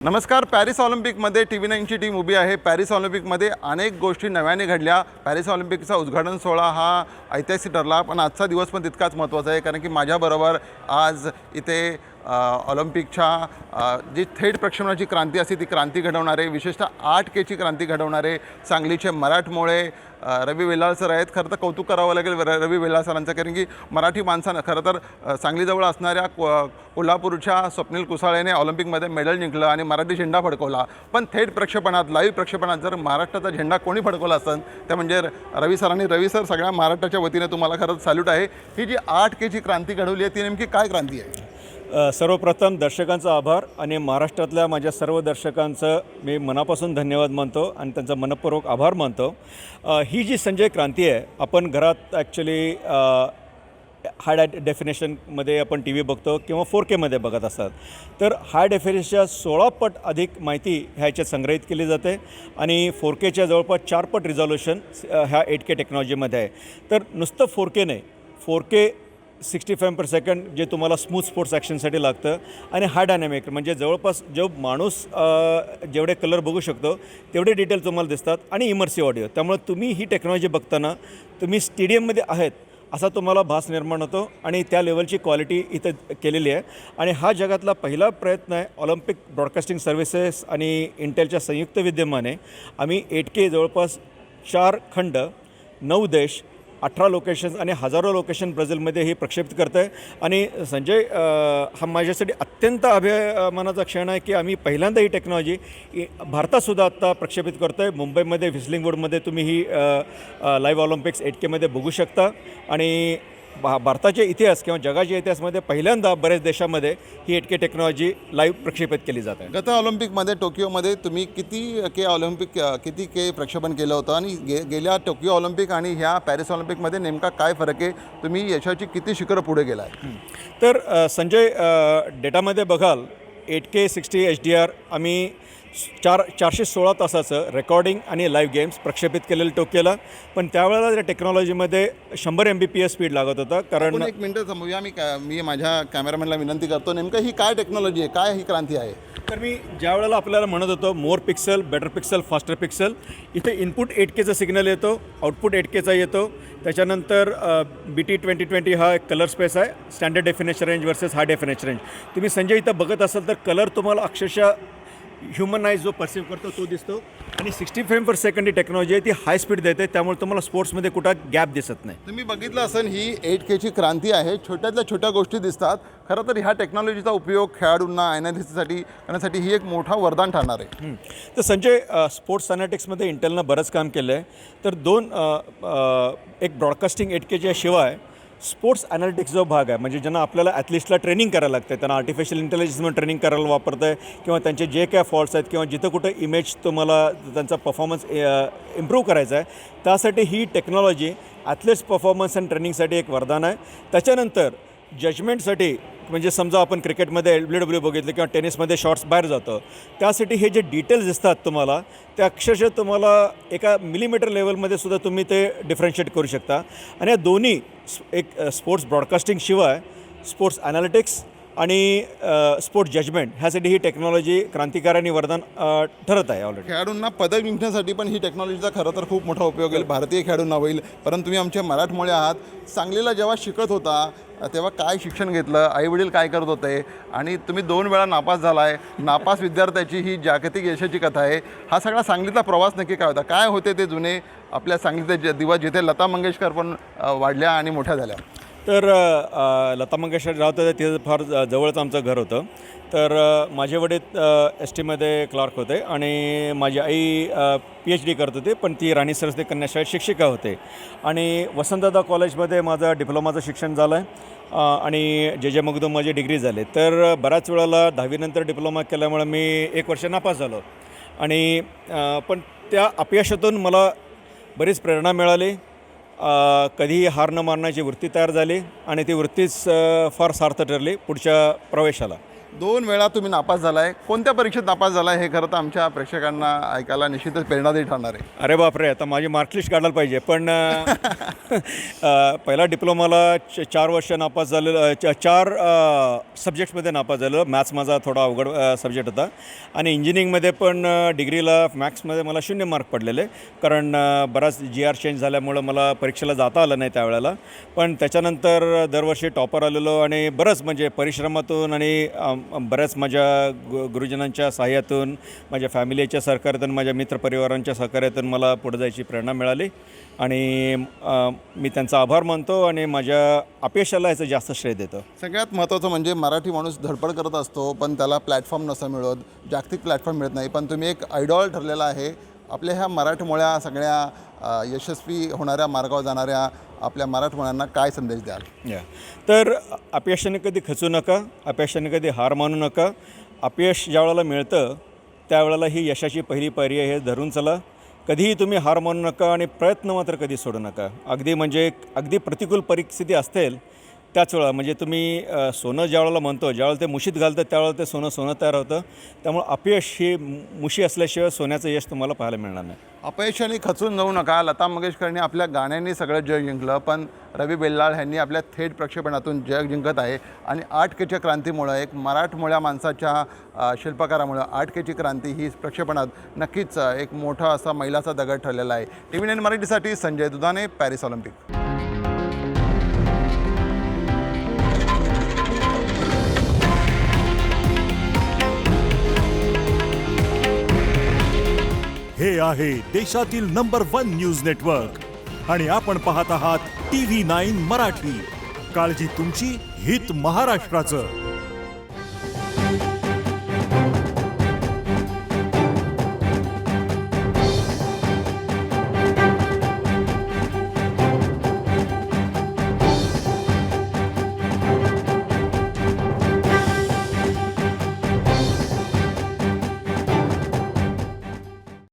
नमस्कार. पॅरिस ऑलिम्पिकमध्ये TV9ची टीम उभी आहे. पॅरिस ऑलिम्पिकमध्ये अनेक गोष्टी नव्याने घडल्या. पॅरिस ऑलिम्पिकचा उद्घाटन सोहळा हा ऐतिहासिक ठरला, पण आजचा दिवस पण तितकाच महत्त्वाचा आहे, कारण की माझ्याबरोबर आज इथे ऑलिम्पिकच्या जी थेट प्रक्षेपणाची क्रांती असते ती क्रांती घडवणारे, विशेषतः 8Kची क्रांती घडवणारे सांगलीचे मराठमोळे रवी वेल्हाळ सर आहेत. खरं तर कौतुक करावं लागेल रवी वेल्हाळ सरांचं, कारण की मराठी माणसानं खरं तर सांगलीजवळ असणाऱ्या कोल्हापूरच्या स्वप्नील कुसाळेने ऑलिम्पिकमध्ये मेडल जिंकलं आणि मराठी झेंडा फडकवला. पण थेट प्रक्षेपणात, लाईव्ह प्रक्षेपणात जर महाराष्ट्राचा झेंडा कोणी फडकवला असतं ते म्हणजे रवी सरांनी. रवी सर, सगळ्या महाराष्ट्राच्या वतीने तुम्हाला खरंच सॅल्यूट आहे. ही जी 8Kची क्रांती घडवली आहे ती नेमकी काय क्रांती आहे? सर्वप्रथम दर्शकांचा आभार आणि महाराष्ट्रातल्या माझ्या सर्व दर्शकांचं मी मनापासून धन्यवाद मानतो आणि त्यांचा मनपूर्वक आभार मानतो. ही जी संजय क्रांती आहे, आपण घरात ॲक्च्युली हाय डेफिनेशनमध्ये आपण TV बघतो किंवा 4Kमध्ये बघत असतात, तर हाय डेफिनेशनच्या 16 पट अधिक माहिती ह्याच्यात संग्रहित केली जाते आणि 4Kच्या जवळपास 4 पट रिझॉल्युशन ह्या 8K टेक्नॉलॉजीमध्ये आहे. तर नुसतं 4K नाही, 4K 60 फ्रेम पर सेकंड जे तुम्हाला स्मूथ स्पोर्ट्स ॲक्शनसाठी लागतं आणि हाय डायनॅमिक म्हणजे जवळपास जो माणूस जेवढे कलर बघू शकतो तेवढे डिटेल तुम्हाला दिसतात आणि इमर्सिव्ह ऑडिओ. त्यामुळे तुम्ही ही टेक्नॉलॉजी बघताना तुम्ही स्टेडियममध्ये आहेत असा तुम्हाला भास निर्माण होतो आणि त्या लेवलची क्वालिटी इथं केलेली आहे. आणि हा जगातला पहिला प्रयत्न आहे ऑलिम्पिक ब्रॉडकास्टिंग सर्व्हिसेस आणि इंटेलच्या संयुक्त विद्यमाने आम्ही 8K जवळपास 4 खंड, 9 देश, 18 लोकेशन्स आणि हजारो लोकेशन ब्राझीलमध्ये ही प्रक्षेपित करतं आहे. आणि संजय, हा माझ्यासाठी अत्यंत अभिमानाचा क्षण आहे की आम्ही पहिल्यांदा ही टेक्नॉलॉजी भारतातसुद्धा आत्ता प्रक्षेपित करतो आहे. मुंबईमध्ये व्हिस्लिंगवूडमध्ये तुम्ही ही लाईव्ह ऑलिम्पिक्स 8Kमध्ये बघू शकता. आणि भारताचे इतिहास किंवा जगाच्या इतिहासामध्ये पहिल्यांदा बऱ्याच देशामध्ये ही 8K टेक्नॉलॉजी लाईव्ह प्रक्षेपित केली जाते. गत ऑलिम्पिकमध्ये टोकियोमध्ये तुम्ही किती के प्रक्षेपण केलं होतं आणि गेल्या टोकियो ऑलिम्पिक आणि ह्या पॅरिस ऑलिम्पिकमध्ये नेमका काय फरक आहे? तुम्ही यशाची किती शिखरं पुढे गेला आहे? तर संजय, डेटामध्ये बघाल 8K 60 HDR आम्ही 416 तासाचं रेकॉर्डिंग आणि लाईव्ह गेम्स प्रक्षेपित केलेलं टोकियोला. पण त्यावेळेला त्या टेक्नॉलॉजीमध्ये 100 MBPS स्पीड लागत होता. कारण एक मिनटं थांबूया. मी माझ्या कॅमेरामॅनला विनंती करतो, नेमकं ही काय टेक्नॉलॉजी आहे, काय ही क्रांती आहे? तर मी ज्या वेळेला आपल्याला म्हणत होतो more pixel, better pixel, faster pixel, इथे इनपुट 8Kचा सिग्नल येतो, आउटपुट 8Kचा येतो. त्याच्यानंतर BT 2020 हा एक कलर स्पेस आहे, standard definition range versus high definition range. तुम्ही संजय इथं बघत असाल तर कलर तुम्हाला अक्षरशः ह्युमन आईज जो परसिव्ह करतो तो दिसतो. आणि 60 फ्रेम पर सेकंड ही टेक्नॉलॉजी आहे, ती हाय स्पीड देते, त्यामुळे तुम्हाला स्पोर्ट्समध्ये कुठं गॅप दिसत नाही. तुम्ही बघितलं असेल ही 8Kची क्रांती आहे. छोट्यातल्या छोट्या गोष्टी दिसतात. खरं तर ह्या टेक्नॉलॉजीचा उपयोग खेळाडूंना ॲनालिसिससाठी करण्यासाठी ही एक मोठा वरदान ठरणार आहे. तर संजय, स्पोर्ट्स ॲनालिटिक्समध्ये इंटेलनं बरंच काम केलं आहे. तर एक ब्रॉडकास्टिंग 8Kच्या शिवाय स्पोर्ट्स ॲनालिटिक्स जो भाग आहे, म्हणजे ज्यांना आपल्याला ॲथलीट्सला ट्रेनिंग करायला लागतं, त्यांना आर्टिफिशियल इंटेलिजन्समध्ये ट्रेनिंग करायला वापरतं आहे किंवा त्यांचे जे काय फॉल्ट्स आहेत किंवा जिथं कुठं इमेज तुम्हाला त्यांचा परफॉर्मन्स इम्प्रूव्ह करायचा आहे, त्यासाठी ही टेक्नॉलॉजी ॲथलीट्स परफॉर्मन्स अँड ट्रेनिंगसाठी एक वरदान आहे. त्याच्यानंतर जजमेंटसाठी, म्हणजे समजा आपण क्रिकेटमध्ये LBW बघितलं किंवा टेनिसमध्ये शॉट्स बाहेर जातं, त्यासाठी हे जे डिटेल्स दिसतात तुम्हाला, ते अक्षरशः तुम्हाला एका मिलीमीटर लेवलमध्ये सुद्धा तुम्ही ते डिफरन्शिएट करू शकता. आणि या दोन्ही एक स्पोर्ट्स ब्रॉडकास्टिंग शिवाय स्पोर्ट्स ॲनालिटिक्स आणि स्पोर्ट्स जजमेंट ह्यासाठी ही टेक्नॉलॉजी क्रांतिकारी आणि वरदान ठरत आहे. ऑलरेडी खेळाडूंना पदक जिंकण्यासाठी पण ही टेक्नॉलॉजीचा खरं तर खूप मोठा उपयोग होईल, भारतीय खेळाडूंना होईल. परंतु तुम्ही आमचे मराठमोळे आहात. सांगलीला जेव्हा शिकत होता तेव्हा काय शिक्षण घेतलं, आईवडील काय करत होते, आणि तुम्ही 2 वेळा नापास झाला आहे. नापास विद्यार्थ्याची ही जागतिक यशाची कथा आहे. हा सगळा सांगलीचा प्रवास नक्की काय होता? काय होते ते जुने आपल्या सांगलीचे दिवस जिथे लता मंगेशकर पण वाढल्या आणि मोठ्या झाल्या? तर लता मंगेशकर राहत होते, तिथं फार जवळच आमचं घर होतं. तर माझे वडील STमध्ये क्लार्क होते आणि माझी आई PhD करत होती, पण ती राणी सरस्वती कन्या शाळेत शिक्षिका होते. आणि वसंतदादा कॉलेजमध्ये माझं डिप्लोमाचं शिक्षण झालं आहे आणि JJ मगदूम माझी डिग्री झाली. तर बऱ्याच वेळेला 10वीनंतर डिप्लोमा केल्यामुळे मी 1 वर्ष नापास झालो. आणि पण त्या अपयशातून मला बरीच प्रेरणा मिळाली. कधीही हार न मानण्याची वृत्ती तयार झाली आणि ती वृत्तीच फार सार्थ ठरली पुढच्या प्रवेशाला. 2 वेळा तुम्ही नापास झालाय. कोणत्या परीक्षेत नापास झालाय हे खरं तर आमच्या प्रेक्षकांना ऐकायला निश्चितच प्रेरणादायी ठरणार आहे. अरे बापरे, आता माझी मार्कलिस्ट काढायला पाहिजे. पण पहिला डिप्लोमाला 4 वर्ष नापास झालेलं, 4 सब्जेक्ट्समध्ये नापास झालेलं. मॅथ्स माझा थोडा अवघड सब्जेक्ट होता आणि इंजिनिअरिंगमध्ये पण डिग्रीला मॅथ्समध्ये मला 0 मार्क पडलेले, कारण बराच GR चेंज झाल्यामुळं मला परीक्षेला जाता आलं नाही त्यावेळेला. पण त्याच्यानंतर दरवर्षी टॉपर आलेलो आणि बरंच म्हणजे परिश्रमातून आणि बऱ्याच माझ्या गुरुजनांच्या सहाय्यातून, माझ्या फॅमिलीच्या सहकार्यातून, माझ्या मित्रपरिवारांच्या सहकार्यातून मला पुढे जायची प्रेरणा मिळाली आणि मी त्यांचा आभार मानतो आणि माझ्या अपयशाला याचं जास्त श्रेय देतो. सगळ्यात महत्त्वाचं म्हणजे मराठी माणूस धडपड करत असतो, पण त्याला प्लॅटफॉर्म नसं मिळत, जागतिक प्लॅटफॉर्म मिळत नाही. पण तुम्ही एक आयडॉल ठरलेला आहे. आपल्या ह्या मराठमोळ्या सगळ्या यशस्वी होणाऱ्या मार्गावर जाणाऱ्या आपल्या मराठमोळ्यांना काय संदेश द्याल? तर अपयशाने कधी खचू नका, अपयशाने कधी हार मानू नका. अपयश ज्या वेळेला मिळतं त्यावेळेला ही यशाची पहिली पायरी आहे, हे धरून चला. कधीही तुम्ही हार मानू नका आणि प्रयत्न मात्र कधी सोडू नका. अगदी प्रतिकूल परिस्थिती असतील त्याच वेळा, म्हणजे तुम्ही सोनं ज्या वेळेला म्हणतो, ज्यावेळेला ते मुशीत घालतं त्यावेळेला ते सोनं तयार होतं. त्यामुळे अपयश ही मुशी असल्याशिवाय सोन्याचं यश तुम्हाला पाहायला मिळणार नाही. अपयशाने खचून जाऊ नका. लता मंगेशकरनी आपल्या गाण्यांनी सगळं जग जिंकलं, पण रवी बेल्लाळ ह्यांनी आपल्या थेट प्रक्षेपणातून जग जिंकत आहे. आणि 8Kच्या क्रांतीमुळं, एक मराठमोळ्या माणसाच्या शिल्पकारामुळं 8Kची क्रांती ही प्रक्षेपणात नक्कीच एक मोठा असा मैलाचा दगड ठरलेला आहे. TV9 मराठीसाठी संजय दुधाने, पॅरिस ऑलिम्पिक. हे आहे देशातील नंबर 1 न्यूज नेटवर्क आणि आपण पाहत आहात TV9 मराठी. काळजी तुमची, हित महाराष्ट्राचं.